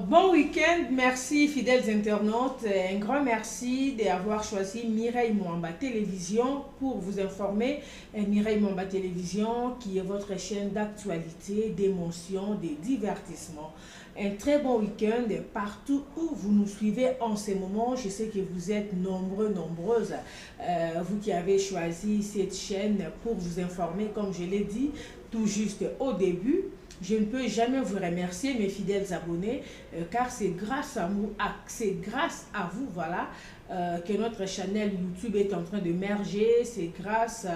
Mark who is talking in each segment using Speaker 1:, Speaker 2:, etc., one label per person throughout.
Speaker 1: Bon week-end, merci fidèles internautes. Un grand merci d'avoir choisi Mireille Mwamba Télévision pour vous informer. Mireille Mwamba Télévision qui est votre chaîne d'actualité, d'émotion, de divertissement. Un très bon week-end partout où vous nous suivez en ce moment. Je sais que vous êtes nombreux, nombreuses. Vous qui avez choisi cette chaîne pour vous informer, comme je l'ai dit tout juste au début. Je ne peux jamais vous remercier, mes fidèles abonnés, car c'est grâce à vous, voilà, que notre chaîne YouTube est en train de merger. C'est grâce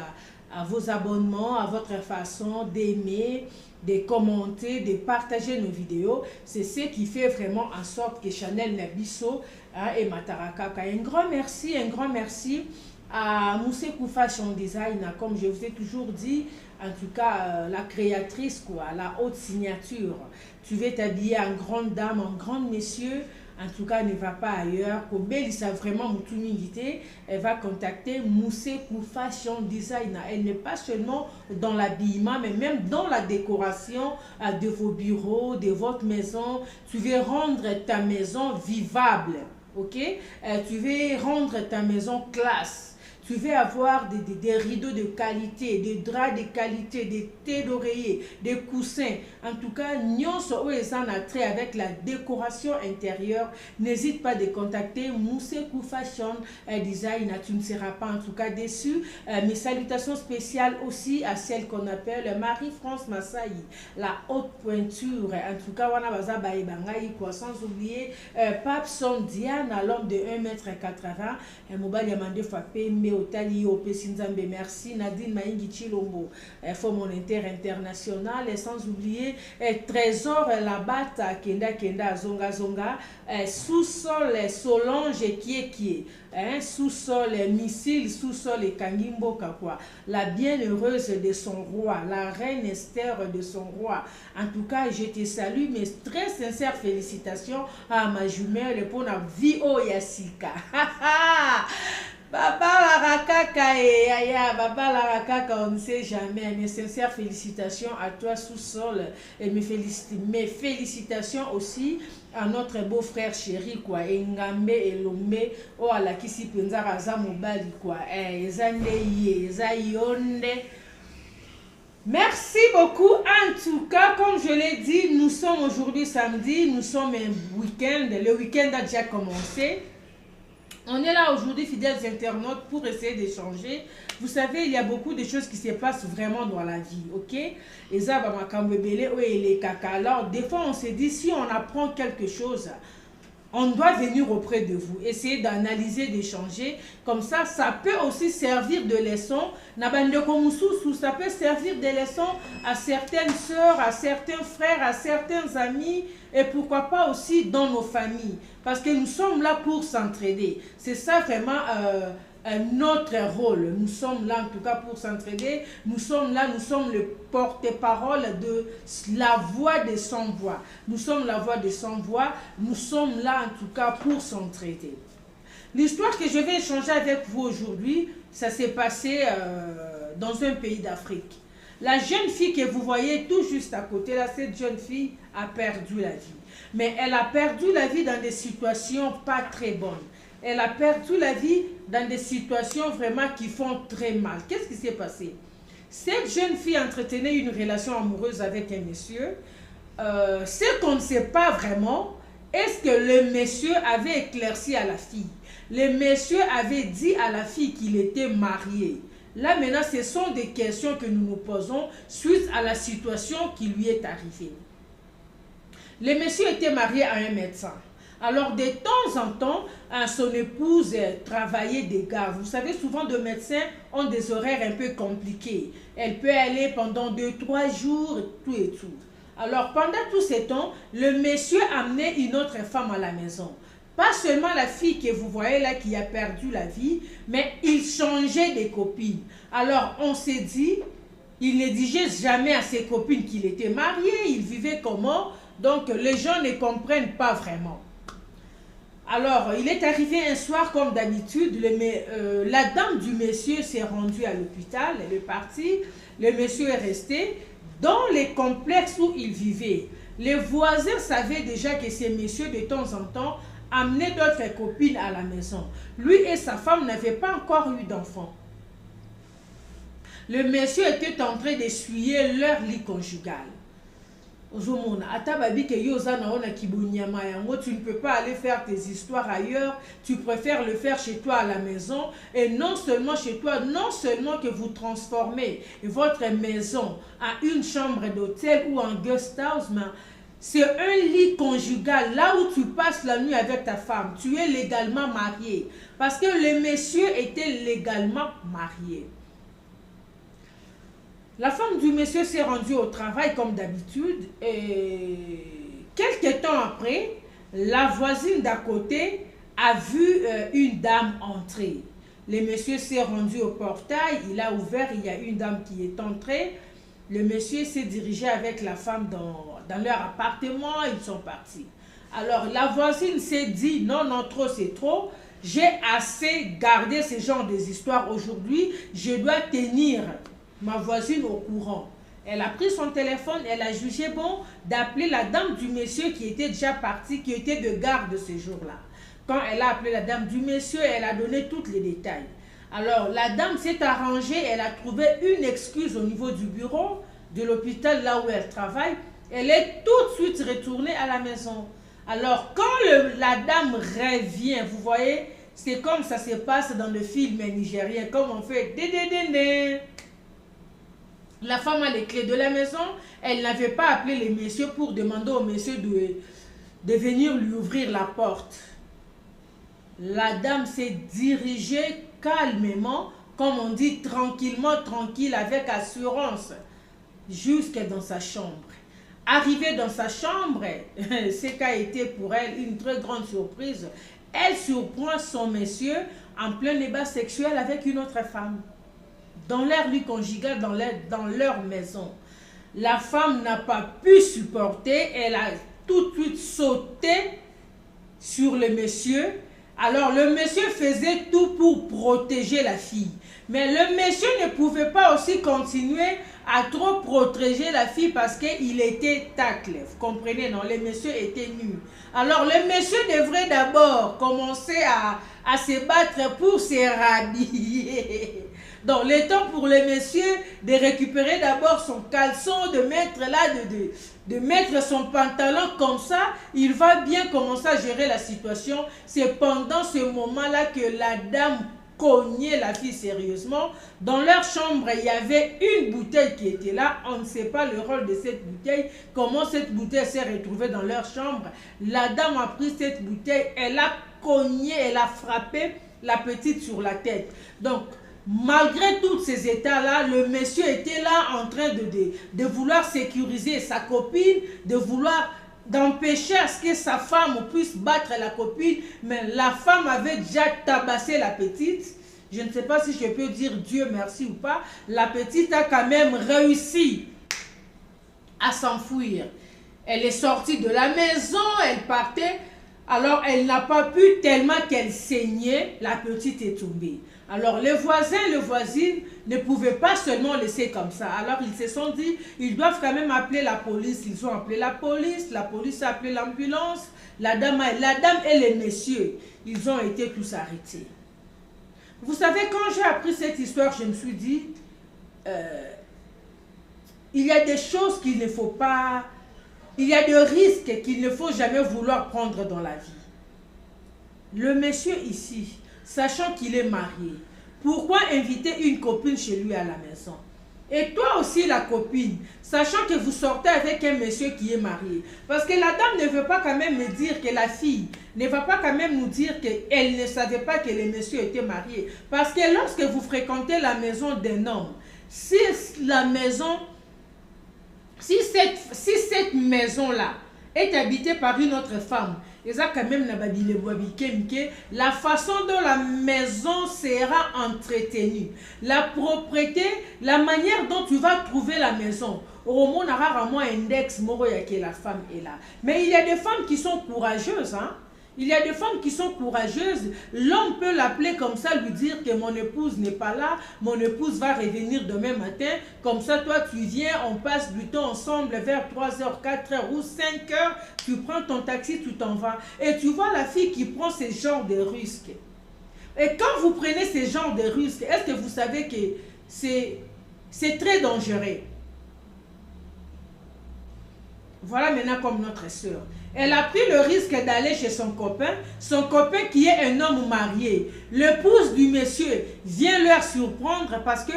Speaker 1: à vos abonnements, à votre façon d'aimer, de commenter, de partager nos vidéos. C'est ce qui fait vraiment en sorte que Chanel Nabiso et Matarakaka. Un grand merci à Moussekou Fashion Design, comme je vous ai toujours dit, en tout cas la créatrice, quoi, la haute signature. Tu veux t'habiller en grande dame, en grande monsieur, en tout cas ne va pas ailleurs. Kobeli, ça vraiment m'invité. Elle va contacter Moussekou Fashion Design. Elle n'est pas seulement dans l'habillement, mais même dans la décoration de vos bureaux, de votre maison. Tu veux rendre ta maison vivable, ok? Tu veux rendre ta maison classe. Tu veux avoir des rideaux de qualité, des draps de qualité, des thés d'oreiller, des coussins. En tout cas, nyonso oezan a trait avec la décoration intérieure. N'hésite pas de contacter Moussekou Fashion Design. Tu ne seras pas en tout cas déçu. Mes salutations spéciales aussi à celle qu'on appelle Marie-France Massaï, la haute pointure. En tout cas, wana baza baebangai quoi. Sans oublier Papson Diane, l'homme de 1,80 m. Mobile Yamande Fapé, Otali Opesinzambe, merci Nadine Maïngi Chilombo, mon international, et sans oublier Trésor Labata Kenda Zonga Zonga, sous-sol Solange qui est, sous-sol Missile, sous-sol Kangimbo Kakwa, la bienheureuse de son roi, la reine Esther de son roi. En tout cas, je te salue, mes très sincères félicitations à ma jumelle pour la vie au Yassika. Baba Larakaka et Aya, Baba Larakaka, on ne sait jamais. Mes sincères félicitations à toi sous-sol et mes félicitations aussi à notre beau-frère chéri, quoi, Ngambe et Lombe, oh, à la Kisi Penzara Zamobali, quoi, Ezayonde. Merci beaucoup. En tout cas, comme je l'ai dit, nous sommes aujourd'hui samedi, nous sommes un week-end, le week-end a déjà commencé. On est là aujourd'hui, fidèles internautes, pour essayer d'échanger. Vous savez, il y a beaucoup de choses qui se passent vraiment dans la vie, ok? Et ça, alors, des fois, on se dit, si on apprend quelque chose, on doit venir auprès de vous, essayer d'analyser, d'échanger. Comme ça peut aussi servir de leçon. Ça peut servir de leçon à certaines sœurs, à certains frères, à certains amis, et pourquoi pas aussi dans nos familles. Parce que nous sommes là pour s'entraider. C'est ça vraiment notre rôle. Nous sommes là en tout cas pour s'entraider. Nous sommes là, nous sommes le porte-parole de la voix de sans voix. Nous sommes la voix de sans voix. Nous sommes là en tout cas pour s'entraider. L'histoire que je vais échanger avec vous aujourd'hui, ça s'est passé dans un pays d'Afrique. La jeune fille que vous voyez tout juste à côté, là, cette jeune fille a perdu la vie. Mais elle a perdu la vie dans des situations pas très bonnes. Elle a perdu la vie dans des situations vraiment qui font très mal. Qu'est-ce qui s'est passé? Cette jeune fille entretenait une relation amoureuse avec un monsieur. Ce qu'on ne sait pas vraiment, est-ce que le monsieur avait éclairci à la fille? Le monsieur avait dit à la fille qu'il était marié. Là maintenant, ce sont des questions que nous nous posons suite à la situation qui lui est arrivée. Le monsieur était marié à un médecin. Alors, de temps en temps, son épouse travaillait des gardes. Vous savez, souvent, de médecins ont des horaires un peu compliqués. Elle peut aller pendant 2-3 jours, tout et tout. Alors, pendant tout ce temps, le monsieur amenait une autre femme à la maison. Pas seulement la fille que vous voyez là qui a perdu la vie, mais il changeait des copines. Alors, on s'est dit, il ne disait jamais à ses copines qu'il était marié, il vivait comment? Donc, les gens ne comprennent pas vraiment. Alors, il est arrivé un soir, comme d'habitude, la dame du monsieur s'est rendue à l'hôpital, elle est partie, le monsieur est resté dans les complexes où il vivait. Les voisins savaient déjà que ces messieurs, de temps en temps, amenaient d'autres copines à la maison. Lui et sa femme n'avaient pas encore eu d'enfants. Le monsieur était en train d'essuyer leur lit conjugal. Tu ne peux pas aller faire tes histoires ailleurs, tu préfères le faire chez toi à la maison. Et non seulement chez toi, non seulement que vous transformez votre maison en une chambre d'hôtel ou en guest house, mais c'est un lit conjugal, là où tu passes la nuit avec ta femme. Tu es légalement marié. Parce que le monsieur était légalement marié. La femme du monsieur s'est rendue au travail comme d'habitude et quelques temps après, la voisine d'à côté a vu une dame entrer. Le monsieur s'est rendu au portail, il a ouvert, il y a une dame qui est entrée. Le monsieur s'est dirigé avec la femme dans leur appartement, ils sont partis. Alors la voisine s'est dit, non, non, trop c'est trop, j'ai assez gardé ce genre des histoires aujourd'hui, je dois tenir ma voisine au courant. Elle a pris son téléphone, elle a jugé bon d'appeler la dame du monsieur qui était déjà partie, qui était de garde ce jour-là. Quand elle a appelé la dame du monsieur, elle a donné tous les détails. Alors la dame s'est arrangée, elle a trouvé une excuse au niveau du bureau de l'hôpital là où elle travaille. Elle est tout de suite retournée à la maison. Alors quand la dame revient, vous voyez, c'est comme ça se passe dans le film nigérien, comme on fait dédédéné. La femme a les clés de la maison, elle n'avait pas appelé les messieurs pour demander au monsieur de venir lui ouvrir la porte. La dame s'est dirigée calmement, comme on dit, tranquillement, tranquille, avec assurance, jusque dans sa chambre. Arrivée dans sa chambre, ce qui a été pour elle une très grande surprise, elle surprend son monsieur en plein débat sexuel avec une autre femme. Dans leur lit conjugal, dans leur maison. La femme n'a pas pu supporter, elle a tout de suite sauté sur le monsieur. Alors le monsieur faisait tout pour protéger la fille. Mais le monsieur ne pouvait pas aussi continuer à trop protéger la fille parce qu'il était tacle. Vous comprenez, non? Le monsieur était nu. Alors le monsieur devrait d'abord commencer à se battre pour se rhabiller. Donc, le temps pour le monsieur de récupérer d'abord son caleçon, de mettre là, de mettre son pantalon comme ça, il va bien commencer à gérer la situation. C'est pendant ce moment-là que la dame cognait la fille sérieusement. Dans leur chambre, il y avait une bouteille qui était là. On ne sait pas le rôle de cette bouteille, comment cette bouteille s'est retrouvée dans leur chambre. La dame a pris cette bouteille, elle a cogné, elle a frappé la petite sur la tête. Donc, malgré tous ces états-là, le monsieur était là en train de vouloir sécuriser sa copine, de vouloir d'empêcher à ce que sa femme puisse battre la copine, mais la femme avait déjà tabassé la petite. Je ne sais pas si je peux dire Dieu merci ou pas. La petite a quand même réussi à s'enfuir. Elle est sortie de la maison, elle partait. Alors elle n'a pas pu tellement qu'elle saignait, la petite est tombée. Alors les voisins, les voisines ne pouvaient pas seulement laisser comme ça. Alors ils se sont dit, ils doivent quand même appeler la police. Ils ont appelé la police a appelé l'ambulance, la dame et les messieurs, ils ont été tous arrêtés. Vous savez, quand j'ai appris cette histoire, je me suis dit, il y a des choses qu'il ne faut pas, il y a des risques qu'il ne faut jamais vouloir prendre dans la vie. Le monsieur ici, sachant qu'il est marié, pourquoi inviter une copine chez lui à la maison? Et toi aussi la copine, sachant que vous sortez avec un monsieur qui est marié. Parce que la dame ne veut pas quand même me dire que la fille ne va pas quand même nous dire qu'elle ne savait pas que le monsieur était marié. Parce que lorsque vous fréquentez la maison d'un homme, si la maison, si cette maison-là est habitée par une autre femme, la façon dont la maison sera entretenue, la propreté, la manière dont tu vas trouver la maison. Au rarement index que la femme est là. Mais il y a des femmes qui sont courageuses, hein? Il y a des femmes qui sont courageuses. L'homme peut l'appeler comme ça, lui dire que mon épouse n'est pas là, mon épouse va revenir demain matin. Comme ça, toi, tu viens, on passe du temps ensemble vers 3h, 4h ou 5h. Tu prends ton taxi, tu t'en vas. Et tu vois la fille qui prend ce genre de risques. Et quand vous prenez ce genre de risques, est-ce que vous savez que c'est très dangereux? Voilà maintenant comme notre soeur. Elle a pris le risque d'aller chez son copain qui est un homme marié. L'épouse du monsieur vient leur surprendre parce que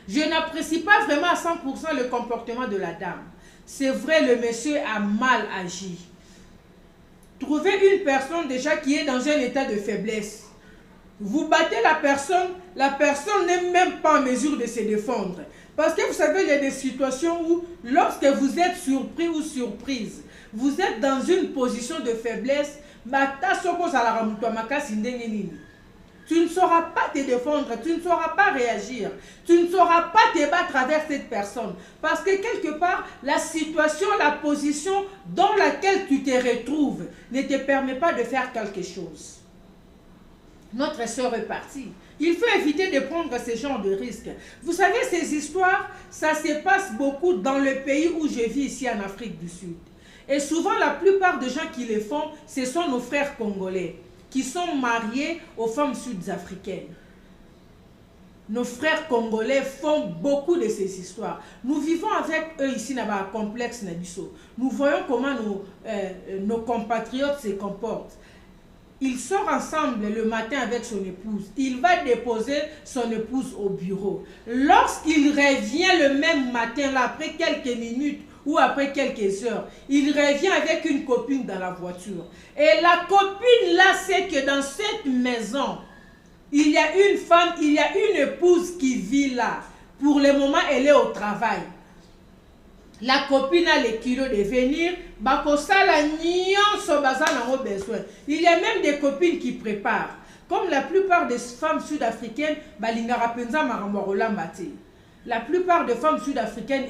Speaker 1: je n'apprécie pas vraiment à 100% le comportement de la dame. C'est vrai, le monsieur a mal agi. Trouvez une personne déjà qui est dans un état de faiblesse. Vous battez la personne n'est même pas en mesure de se défendre. Parce que vous savez, il y a des situations où, lorsque vous êtes surpris ou surprise, vous êtes dans une position de faiblesse, tu ne sauras pas te défendre, tu ne sauras pas réagir, tu ne sauras pas te battre avec cette personne. Parce que quelque part, la situation, la position dans laquelle tu te retrouves ne te permet pas de faire quelque chose. Notre soeur est partie. Il faut éviter de prendre ce genre de risques. Vous savez, ces histoires, ça se passe beaucoup dans le pays où je vis ici en Afrique du Sud. Et souvent, la plupart des gens qui les font, ce sont nos frères congolais qui sont mariés aux femmes sud-africaines. Nos frères congolais font beaucoup de ces histoires. Nous vivons avec eux ici dans le complexe Nabiso. Nous voyons comment nos compatriotes se comportent. Il sort ensemble le matin avec son épouse. Il va déposer son épouse au bureau. Lorsqu'il revient le même matin, là, après quelques minutes ou après quelques heures, il revient avec une copine dans la voiture. Et la copine là sait que dans cette maison, il y a une femme, il y a une épouse qui vit là. Pour le moment, elle est au travail. La copine a les kilos de venir. Il y a même des copines qui préparent. Comme la plupart des femmes sud-africaines, la plupart des femmes sud-africaines,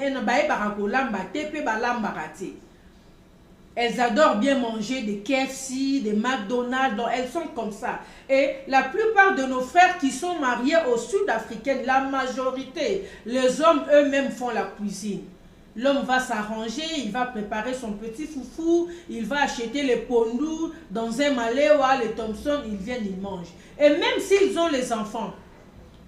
Speaker 1: elles adorent bien manger des KFC, des McDonald's, donc elles sont comme ça. Et la plupart de nos frères qui sont mariés aux sud-africaines, la majorité, les hommes eux-mêmes font la cuisine. L'homme va s'arranger, il va préparer son petit foufou, il va acheter les pondous dans un Maléwa, les Thompson, ils viennent, ils mangent. Et même s'ils ont les enfants,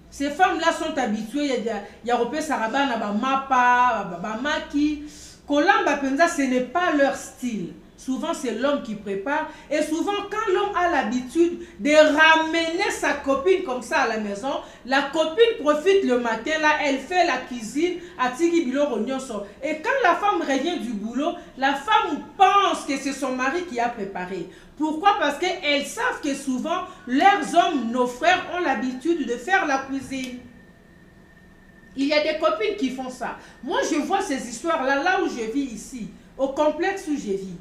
Speaker 1: ces femmes-là sont habituées, il y a Europé Sarabana, Mapa, Maki, Kolamba Penza, ce n'est pas leur style. Souvent, c'est l'homme qui prépare. Et souvent, quand l'homme a l'habitude de ramener sa copine comme ça à la maison, la copine profite le matin, là, elle fait la cuisine à Tigui Bilo Rognonso. Et quand la femme revient du boulot, la femme pense que c'est son mari qui a préparé. Pourquoi? Parce qu'elles savent que souvent, leurs hommes, nos frères, ont l'habitude de faire la cuisine. Il y a des copines qui font ça. Moi, je vois ces histoires-là, là où je vis ici, au complexe où je vis.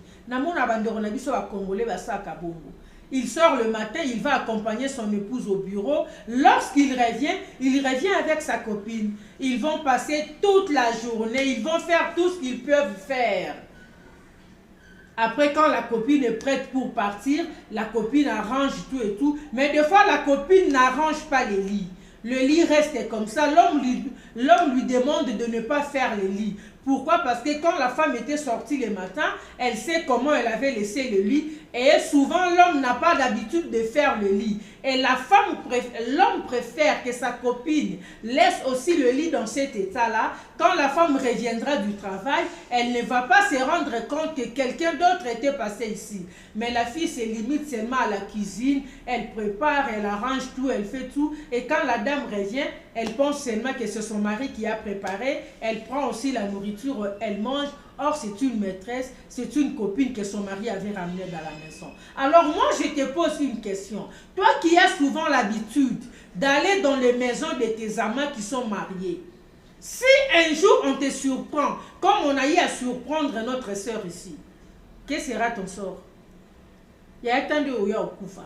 Speaker 1: Il sort le matin, il va accompagner son épouse au bureau. Lorsqu'il revient avec sa copine. Ils vont passer toute la journée, ils vont faire tout ce qu'ils peuvent faire. Après, quand la copine est prête pour partir, la copine arrange tout et tout. Mais des fois, la copine n'arrange pas les lits. Le lit reste comme ça. L'homme lui demande de ne pas faire les lits. Pourquoi? Parce que quand la femme était sortie le matin, elle sait comment elle avait laissé le lit. Et souvent, l'homme n'a pas l'habitude de faire le lit. Et l'homme préfère que sa copine laisse aussi le lit dans cet état-là. Quand la femme reviendra du travail, elle ne va pas se rendre compte que quelqu'un d'autre était passé ici. Mais la fille se limite seulement à la cuisine. Elle prépare, elle arrange tout, elle fait tout. Et quand la dame revient, elle pense seulement que c'est son mari qui a préparé. Elle prend aussi la nourriture, elle mange. Or, c'est une maîtresse, c'est une copine que son mari avait ramenée dans la maison. Alors moi, je te pose une question. Toi qui as souvent l'habitude d'aller dans les maisons de tes amants qui sont mariés, si un jour on te surprend, comme on a eu à surprendre notre sœur ici, quel sera ton sort? Il y a attendu au Koufa.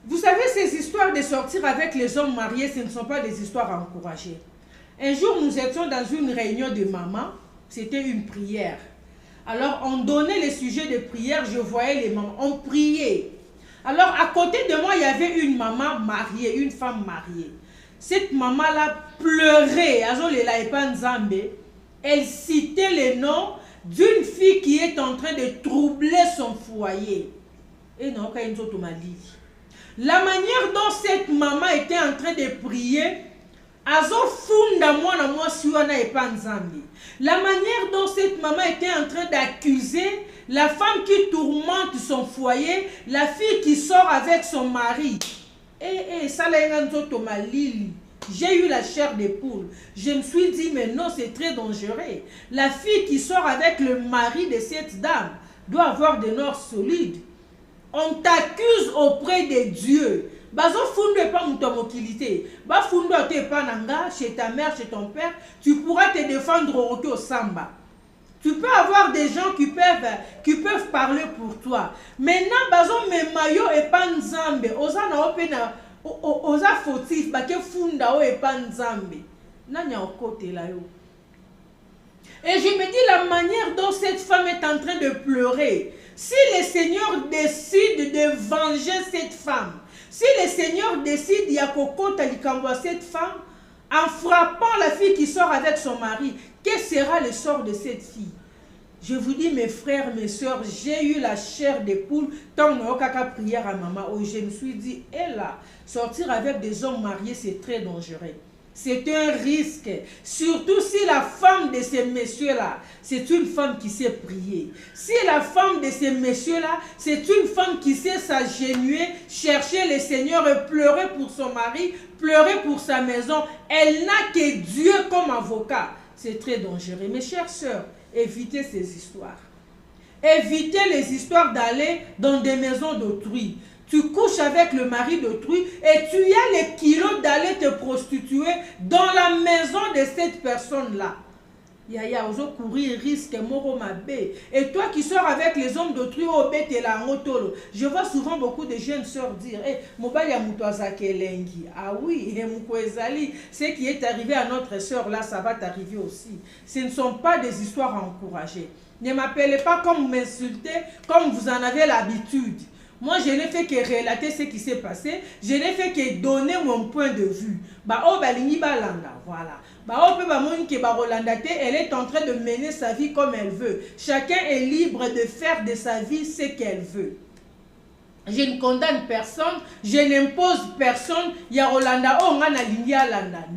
Speaker 1: Vous savez, ces histoires de sortir avec les hommes mariés, ce ne sont pas des histoires à encourager. Un jour, nous étions dans une réunion de mamans. C'était une prière. Alors, on donnait les sujets de prière, je voyais les mamans, on priait. Alors, à côté de moi, il y avait une maman mariée, une femme mariée. Cette maman-là pleurait, elle citait les noms d'une fille qui est en train de troubler son foyer. Et non, la manière dont cette maman était en train de prier, la manière dont cette maman était en train d'accuser la femme qui tourmente son foyer, la fille qui sort avec son mari. J'ai eu la chair de poule. Je me suis dit, mais non, c'est très dangereux. La fille qui sort avec le mari de cette dame doit avoir des nerfs solides. On t'accuse auprès de Dieu. Bazo funde pas mutomokilité. Ba funde te pas nanga chez ta mère, chez ton père, tu pourras te défendre au samba. Tu peux avoir des gens qui peuvent parler pour toi. Maintenant bazo me mayo et pas nzambe. Oza na opena oza fautif ba ke funda o et pas nzambe. Nanya au côté là yo. Et je me dis la manière dont cette femme est en train de pleurer. Si le Seigneur décide de venger cette femme, si le Seigneur décide de cette femme, en frappant la fille qui sort avec son mari, quel sera le sort de cette fille? Je vous dis, mes frères, mes soeurs, j'ai eu la chair de poule tant que prière à maman. Où je me suis dit, et là, sortir avec des hommes mariés, c'est très dangereux. C'est un risque, surtout si la femme de ces messieurs-là, c'est une femme qui sait prier. Si la femme de ces messieurs-là, c'est une femme qui sait s'agenouiller, chercher le Seigneur et pleurer pour son mari, pleurer pour sa maison, elle n'a que Dieu comme avocat. C'est très dangereux. Mes chères sœurs, évitez ces histoires. Évitez les histoires d'aller dans des maisons d'autrui. Tu couches avec le mari d'autrui et tu as les kilos d'aller te prostituer dans la maison de cette personne-là. Yaya, ozo courir risque, moro mabé. Et toi qui sors avec les hommes d'autrui, au bête et la motolo. Je vois souvent beaucoup de jeunes sœurs dire, mobali ya mutoza kelengi. Ah oui, et mukwezali, ce qui est arrivé à notre sœur là, ça va t'arriver aussi. Ce ne sont pas des histoires à encourager. Ne m'appelez pas comme m'insulter, comme vous en avez l'habitude. Moi, je n'ai fait que relater ce qui s'est passé. Je n'ai fait que donner mon point de vue. Voilà. Elle est en train de mener sa vie comme elle veut. Chacun est libre de faire de sa vie ce qu'elle veut. Je ne condamne personne, je n'impose personne. Yarolanda, oh,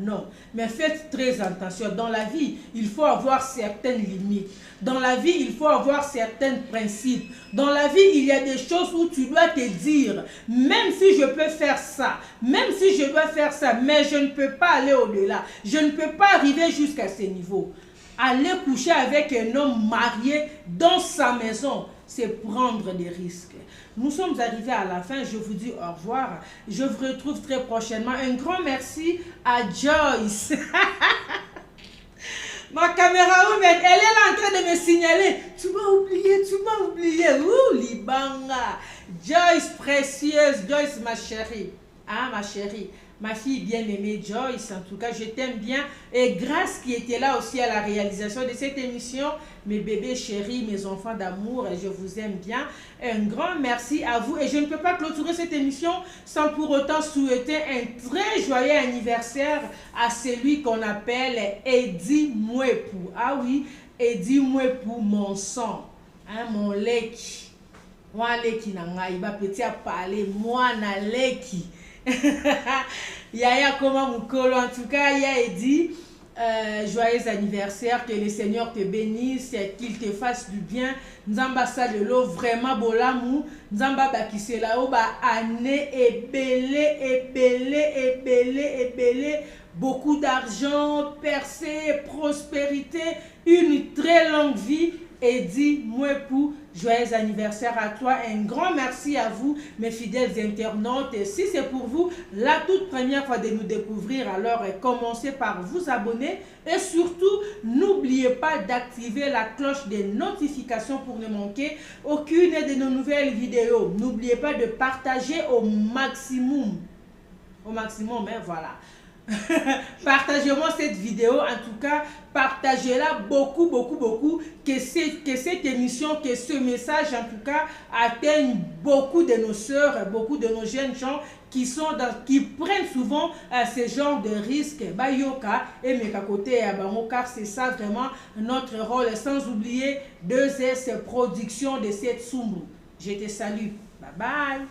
Speaker 1: non. Mais faites très attention. Dans la vie, il faut avoir certaines limites. Dans la vie, il faut avoir certains principes. Dans la vie, il y a des choses où tu dois te dire, même si je peux faire ça, même si je dois faire ça, mais je ne peux pas aller au-delà. Je ne peux pas arriver jusqu'à ce niveau. Aller coucher avec un homme marié dans sa maison, c'est prendre des risques. Nous sommes arrivés à la fin, je vous dis au revoir. Je vous retrouve très prochainement. Un grand merci à Joyce. Ma caméra woman, elle est là en train de me signaler. Tu m'as oublié. Ouh, Libanga. Joyce précieuse, Joyce ma chérie. Ah, ma chérie. Ma fille bien-aimée Joyce, en tout cas, je t'aime bien. Et Grâce qui était là aussi à la réalisation de cette émission. Mes bébés chéris, mes enfants d'amour, je vous aime bien. Un grand merci à vous. Et je ne peux pas clôturer cette émission sans pour autant souhaiter un très joyeux anniversaire à celui qu'on appelle Eddie Mouepou. Ah oui, Eddie Mouepou, mon sang, hein, mon leki. Moi, leki nanga, il va petit à parler, moi na leki. Yaya comment Moukolo, en tout cas, Yaya Eddie, joyeux anniversaire, que le Seigneur te bénisse, qu'il te fasse du bien. Nzamba salelo vraiment bolamou, Nzamba bakisela o ba année ébélé, beaucoup d'argent, percée, prospérité, une très longue vie. Eddie Mouepou, joyeux anniversaire à toi. Un grand merci à vous, mes fidèles internautes. Et si c'est pour vous la toute première fois de nous découvrir, alors commencez par vous abonner. Et surtout, n'oubliez pas d'activer la cloche des notifications pour ne manquer aucune de nos nouvelles vidéos. N'oubliez pas de partager au maximum. Au maximum, hein, voilà. Partagez-moi cette vidéo, en tout cas, partagez-la beaucoup, beaucoup, beaucoup, que cette émission, que ce message, en tout cas, atteigne beaucoup de nos sœurs, beaucoup de nos jeunes gens qui prennent souvent ce genre de risques. Bayoka et Mekakote Abango, car c'est ça vraiment notre rôle, sans oublier 2S Production de cette Sumbu. Je te salue. Bye bye.